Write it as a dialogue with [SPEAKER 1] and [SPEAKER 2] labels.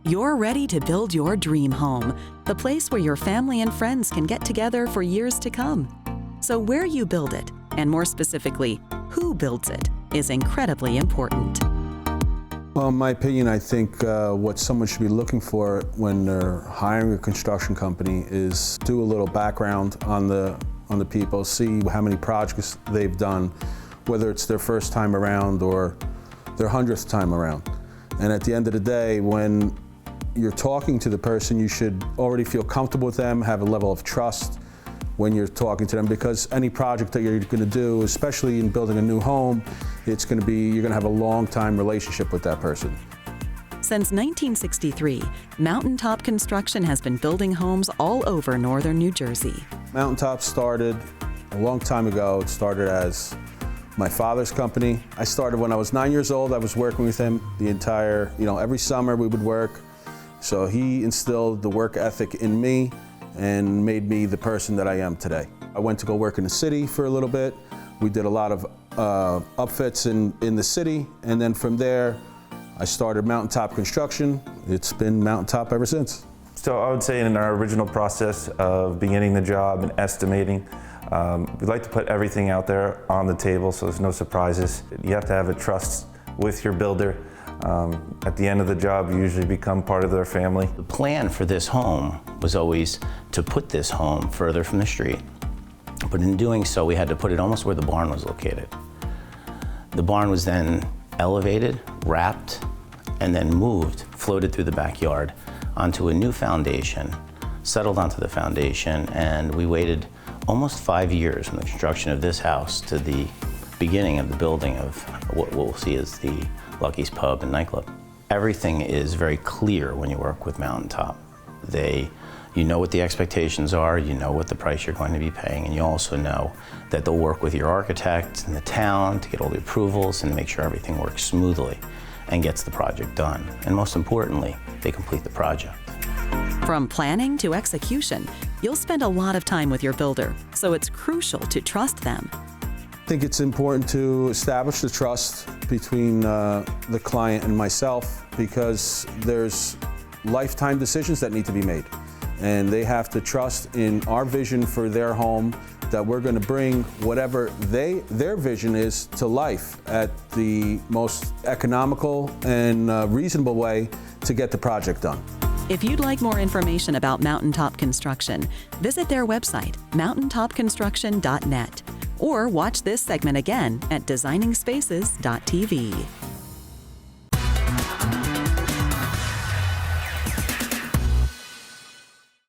[SPEAKER 1] You're ready to build your dream home, the place where your family and friends can get together for years to come. So where you build it, and more specifically, who builds it, is incredibly important.
[SPEAKER 2] Well, in my opinion, I think what someone should be looking for when they're hiring a construction company is do a little background on the people, see how many projects they've done, whether it's their first time around or their 100th time around. And at the end of the day, when you're talking to the person, you should already feel comfortable with them, have a level of trust when you're talking to them, because any project that you're going to do, especially in building a new home, you're going to have a long time relationship with that person.
[SPEAKER 1] Since 1963, Mountaintop Construction has been building homes all over northern New Jersey.
[SPEAKER 2] Mountaintop started a long time ago. It started as my father's company. I started when I was 9 years old. I was working with him the entire, every summer we would work. So he instilled the work ethic in me and made me the person that I am today. I went to go work in the city for a little bit. We did a lot of upfits in the city, and then from there, I started Mountaintop Construction. It's been Mountaintop ever since.
[SPEAKER 3] So I would say in our original process of beginning the job and estimating, we like to put everything out there on the table so there's no surprises. You have to have a trust with your builder. At the end of the job, you usually become part of their family.
[SPEAKER 4] The plan for this home was always to put this home further from the street, but in doing so, we had to put it almost where the barn was located. The barn was then elevated, wrapped, and then moved, floated through the backyard onto a new foundation, settled onto the foundation, and we waited almost 5 years from the construction of this house to the beginning of the building of what we'll see as the Lucky's Pub and Nightclub. Everything is very clear when you work with Mountaintop. You know what the expectations are, you know what the price you're going to be paying, and you also know that they'll work with your architect and the town to get all the approvals and make sure everything works smoothly and gets the project done. And most importantly, they complete the project.
[SPEAKER 1] From planning to execution, you'll spend a lot of time with your builder, so it's crucial to trust them.
[SPEAKER 2] I think it's important to establish the trust between the client and myself, because there's lifetime decisions that need to be made. And they have to trust in our vision for their home, that we're going to bring whatever their vision is to life at the most economical and reasonable way to get the project done.
[SPEAKER 1] If you'd like more information about Mountaintop Construction, visit their website, mountaintopconstruction.net, or watch this segment again at designingspaces.tv.